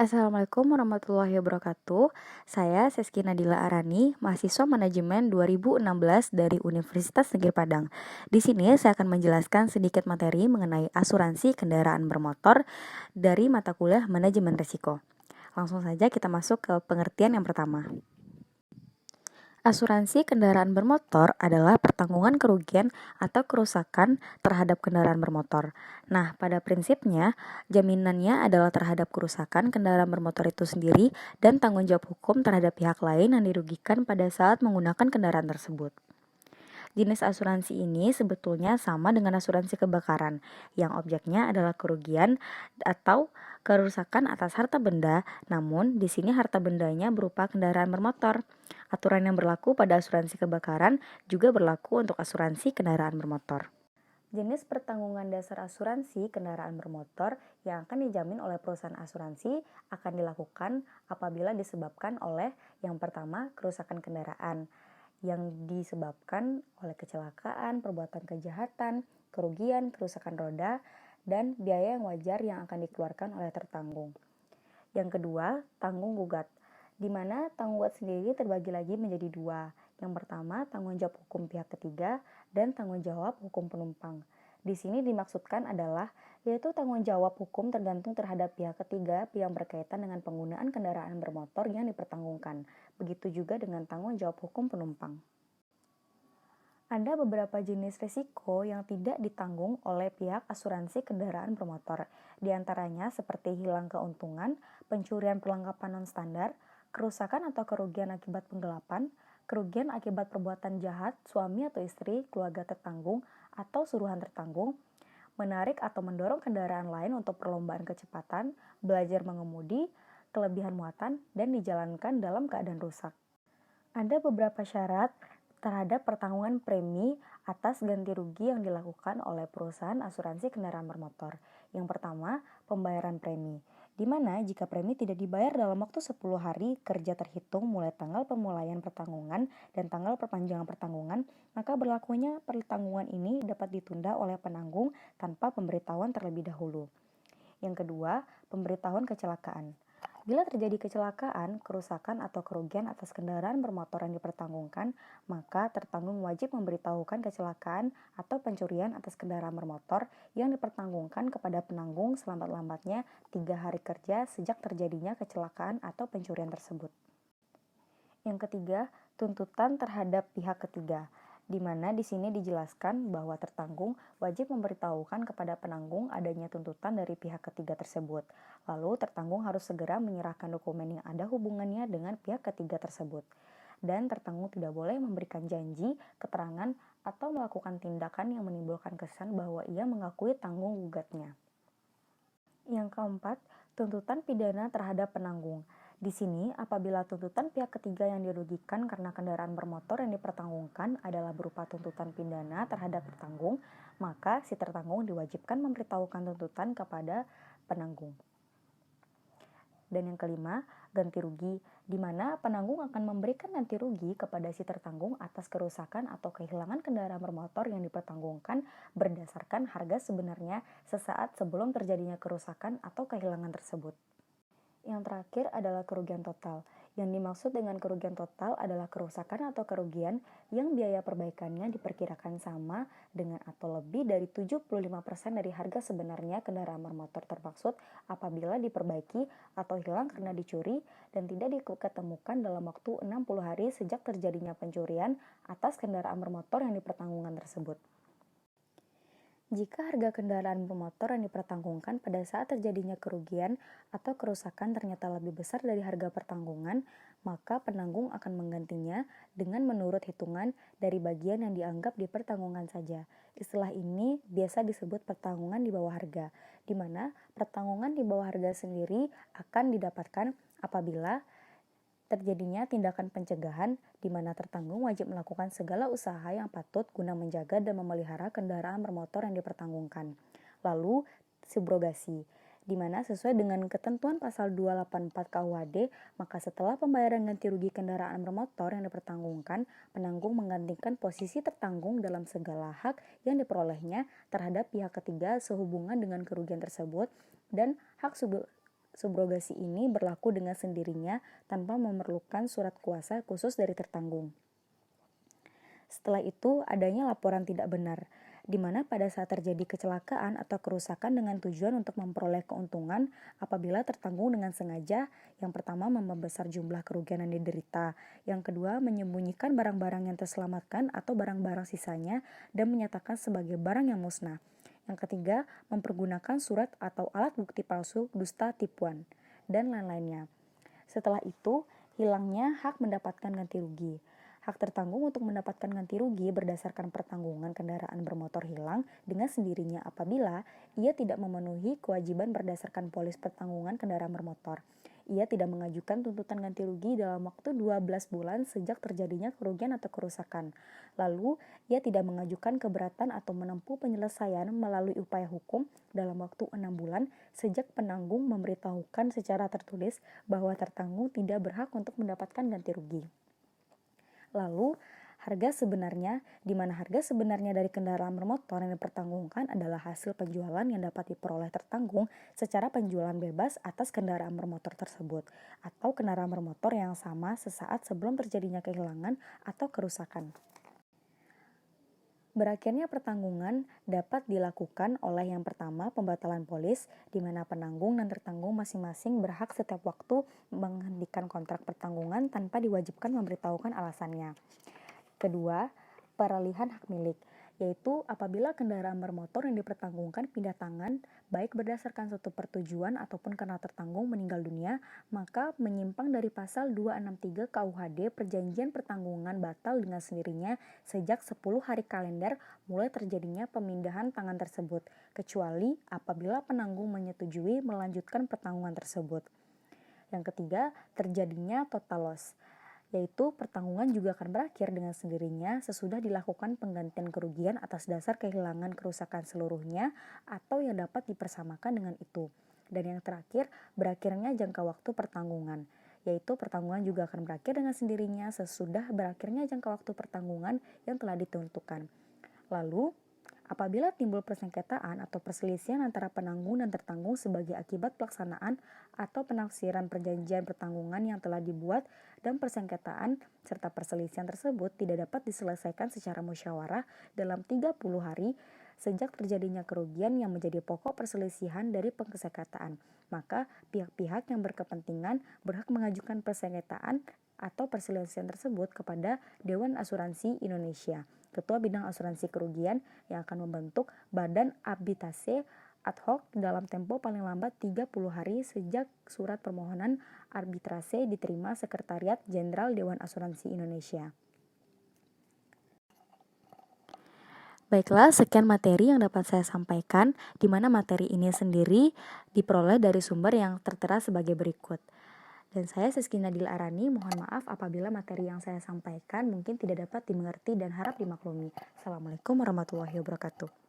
Assalamualaikum warahmatullahi wabarakatuh. Saya Seski Nadila Arani, mahasiswa manajemen 2016 dari Universitas Negeri Padang. Di sini saya akan menjelaskan sedikit materi mengenai asuransi kendaraan bermotor dari mata kuliah manajemen risiko. Langsung saja kita masuk ke pengertian yang pertama. Asuransi kendaraan bermotor adalah pertanggungan kerugian atau kerusakan terhadap kendaraan bermotor. Nah, pada prinsipnya, jaminannya adalah terhadap kerusakan kendaraan bermotor itu sendiri dan tanggung jawab hukum terhadap pihak lain yang dirugikan pada saat menggunakan kendaraan tersebut. Jenis asuransi ini sebetulnya sama dengan asuransi kebakaran, yang objeknya adalah kerugian atau kerusakan atas harta benda, namun di sini harta bendanya berupa kendaraan bermotor. Aturan yang berlaku pada asuransi kebakaran juga berlaku untuk asuransi kendaraan bermotor. Jenis pertanggungan dasar asuransi kendaraan bermotor yang akan dijamin oleh perusahaan asuransi akan dilakukan apabila disebabkan oleh yang pertama kerusakan kendaraan yang disebabkan oleh kecelakaan, perbuatan kejahatan, kerugian, kerusakan roda, dan biaya yang wajar yang akan dikeluarkan oleh tertanggung. Yang kedua, tanggung gugat, di mana tanggung gugat sendiri terbagi lagi menjadi dua. Yang pertama, tanggung jawab hukum pihak ketiga dan tanggung jawab hukum penumpang. Di sini dimaksudkan adalah yaitu tanggung jawab hukum tergantung terhadap pihak ketiga yang berkaitan dengan penggunaan kendaraan bermotor yang dipertanggungkan. Begitu juga dengan tanggung jawab hukum penumpang. Ada beberapa jenis risiko yang tidak ditanggung oleh pihak asuransi kendaraan bermotor. Di antaranya seperti hilang keuntungan, pencurian perlengkapan non-standar, kerusakan atau kerugian akibat penggelapan, kerugian akibat perbuatan jahat suami atau istri, keluarga tertanggung, atau suruhan tertanggung, menarik atau mendorong kendaraan lain untuk perlombaan kecepatan, belajar mengemudi, kelebihan muatan, dan dijalankan dalam keadaan rusak. Ada beberapa syarat terhadap pertanggungan premi atas ganti rugi yang dilakukan oleh perusahaan asuransi kendaraan bermotor. Yang pertama, pembayaran premi, di mana jika premi tidak dibayar dalam waktu 10 hari kerja terhitung mulai tanggal pemulaian pertanggungan dan tanggal perpanjangan pertanggungan, maka berlakunya pertanggungan ini dapat ditunda oleh penanggung tanpa pemberitahuan terlebih dahulu. Yang kedua, pemberitahuan kecelakaan. Bila terjadi kecelakaan, kerusakan atau kerugian atas kendaraan bermotor yang dipertanggungkan, maka tertanggung wajib memberitahukan kecelakaan atau pencurian atas kendaraan bermotor yang dipertanggungkan kepada penanggung selambat-lambatnya 3 hari kerja sejak terjadinya kecelakaan atau pencurian tersebut. Yang ketiga, tuntutan terhadap pihak ketiga, di mana di sini dijelaskan bahwa tertanggung wajib memberitahukan kepada penanggung adanya tuntutan dari pihak ketiga tersebut. Lalu tertanggung harus segera menyerahkan dokumen yang ada hubungannya dengan pihak ketiga tersebut. Dan tertanggung tidak boleh memberikan janji, keterangan, atau melakukan tindakan yang menimbulkan kesan bahwa ia mengakui tanggung gugatnya. Yang keempat, tuntutan pidana terhadap penanggung. Di sini, apabila tuntutan pihak ketiga yang dirugikan karena kendaraan bermotor yang dipertanggungkan adalah berupa tuntutan pidana terhadap tertanggung, maka si tertanggung diwajibkan memberitahukan tuntutan kepada penanggung. Dan yang kelima, ganti rugi, di mana penanggung akan memberikan ganti rugi kepada si tertanggung atas kerusakan atau kehilangan kendaraan bermotor yang dipertanggungkan berdasarkan harga sebenarnya sesaat sebelum terjadinya kerusakan atau kehilangan tersebut. Yang terakhir adalah kerugian total. Yang dimaksud dengan kerugian total adalah kerusakan atau kerugian yang biaya perbaikannya diperkirakan sama dengan atau lebih dari 75% dari harga sebenarnya kendaraan bermotor termaksud apabila diperbaiki atau hilang karena dicuri dan tidak diketemukan dalam waktu 60 hari sejak terjadinya pencurian atas kendaraan bermotor yang dipertanggungkan tersebut. Jika harga kendaraan bermotor yang dipertanggungkan pada saat terjadinya kerugian atau kerusakan ternyata lebih besar dari harga pertanggungan, maka penanggung akan menggantinya dengan menurut hitungan dari bagian yang dianggap dipertanggungkan saja. Istilah ini biasa disebut pertanggungan di bawah harga, di mana pertanggungan di bawah harga sendiri akan didapatkan apabila terjadinya tindakan pencegahan di mana tertanggung wajib melakukan segala usaha yang patut guna menjaga dan memelihara kendaraan bermotor yang dipertanggungkan. Lalu, subrogasi, di mana sesuai dengan ketentuan pasal 284 KUHD, maka setelah pembayaran ganti rugi kendaraan bermotor yang dipertanggungkan, penanggung menggantikan posisi tertanggung dalam segala hak yang diperolehnya terhadap pihak ketiga sehubungan dengan kerugian tersebut dan hak subrogasi ini berlaku dengan sendirinya tanpa memerlukan surat kuasa khusus dari tertanggung. Setelah itu, adanya laporan tidak benar, di mana pada saat terjadi kecelakaan atau kerusakan dengan tujuan untuk memperoleh keuntungan apabila tertanggung dengan sengaja, yang pertama membesar jumlah kerugian yang diderita, yang kedua menyembunyikan barang-barang yang terselamatkan atau barang-barang sisanya dan menyatakan sebagai barang yang musnah. Yang ketiga, mempergunakan surat atau alat bukti palsu, dusta, tipuan, dan lain-lainnya. Setelah itu, hilangnya hak mendapatkan ganti rugi. Hak tertanggung untuk mendapatkan ganti rugi berdasarkan pertanggungan kendaraan bermotor hilang dengan sendirinya apabila ia tidak memenuhi kewajiban berdasarkan polis pertanggungan kendaraan bermotor. Ia tidak mengajukan tuntutan ganti rugi dalam waktu 12 bulan sejak terjadinya kerugian atau kerusakan. Lalu, ia tidak mengajukan keberatan atau menempuh penyelesaian melalui upaya hukum dalam waktu 6 bulan sejak penanggung memberitahukan secara tertulis bahwa tertanggung tidak berhak untuk mendapatkan ganti rugi. Lalu, harga sebenarnya, di mana harga sebenarnya dari kendaraan bermotor yang dipertanggungkan adalah hasil penjualan yang dapat diperoleh tertanggung secara penjualan bebas atas kendaraan bermotor tersebut, atau kendaraan bermotor yang sama sesaat sebelum terjadinya kehilangan atau kerusakan. Berakhirnya pertanggungan dapat dilakukan oleh yang pertama pembatalan polis, di mana penanggung dan tertanggung masing-masing berhak setiap waktu menghentikan kontrak pertanggungan tanpa diwajibkan memberitahukan alasannya. Kedua, peralihan hak milik, yaitu apabila kendaraan bermotor yang dipertanggungkan pindah tangan, baik berdasarkan suatu pertujuan ataupun karena tertanggung meninggal dunia, maka menyimpang dari pasal 263 KUHD perjanjian pertanggungan batal dengan sendirinya sejak 10 hari kalender mulai terjadinya pemindahan tangan tersebut, kecuali apabila penanggung menyetujui melanjutkan pertanggungan tersebut. Yang ketiga, terjadinya total loss, yaitu pertanggungan juga akan berakhir dengan sendirinya sesudah dilakukan penggantian kerugian atas dasar kehilangan kerusakan seluruhnya atau yang dapat dipersamakan dengan itu. Dan yang terakhir, berakhirnya jangka waktu pertanggungan, yaitu pertanggungan juga akan berakhir dengan sendirinya sesudah berakhirnya jangka waktu pertanggungan yang telah ditentukan. Lalu, apabila timbul persengketaan atau perselisihan antara penanggung dan tertanggung sebagai akibat pelaksanaan atau penafsiran perjanjian pertanggungan yang telah dibuat dan persengketaan serta perselisihan tersebut tidak dapat diselesaikan secara musyawarah dalam 30 hari sejak terjadinya kerugian yang menjadi pokok perselisihan dari persengketaan, maka pihak-pihak yang berkepentingan berhak mengajukan persengketaan atau perselisihan tersebut kepada Dewan Asuransi Indonesia, Ketua Bidang Asuransi Kerugian, yang akan membentuk badan arbitrase ad hoc dalam tempo paling lambat 30 hari sejak surat permohonan arbitrase diterima Sekretariat Jenderal Dewan Asuransi Indonesia. Baiklah, sekian materi yang dapat saya sampaikan, di mana materi ini sendiri diperoleh dari sumber yang tertera sebagai berikut. Dan saya Siski Nadila Arani, mohon maaf apabila materi yang saya sampaikan mungkin tidak dapat dimengerti dan harap dimaklumi. Assalamualaikum warahmatullahi wabarakatuh.